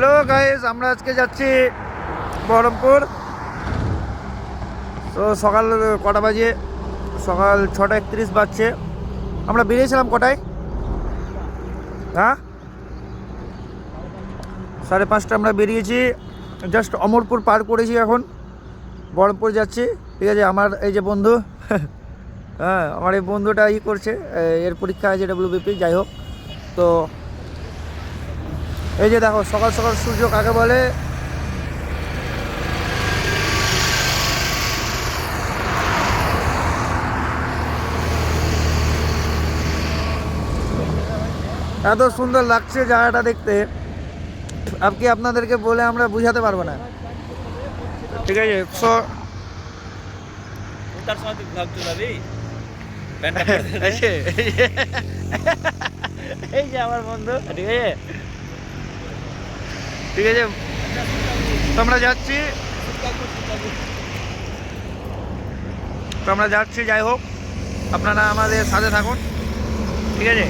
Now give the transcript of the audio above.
Hello guys, আমরা আজকে যাচ্ছি বহরমপুর। তো সকাল কটা বাজে? সকাল 6:31 বাজছে। আমরা বেরিয়েছিলাম কটায়? হ্যাঁ, 5:30 আমরা বেরিয়েছি। জাস্ট অমরপুর পার করেছি, এখন বহরমপুর যাচ্ছি। ঠিক আছে, আমার এই যে বন্ধু হ্যাঁ, আমার এই বন্ধুটা করছে, এর পরীক্ষা আছে WBP, যাই হোক। তো এই যে দেখো, সকাল সকাল সূর্য কাকে বলে। এত সুন্দর লাগছে জায়গাটা দেখতে, আপনাদেরকে বলে আমরা বুঝাতে পারবো না। ঠিক আছে, তার সময় তুই ভাব চলাবি এই যে আমার বন্ধু, ঠিক আছে ঠিক আছে, তো আমরা যাচ্ছি, যাই হোক, আপনারা আমাদের সাথে থাকুন, ঠিক আছে।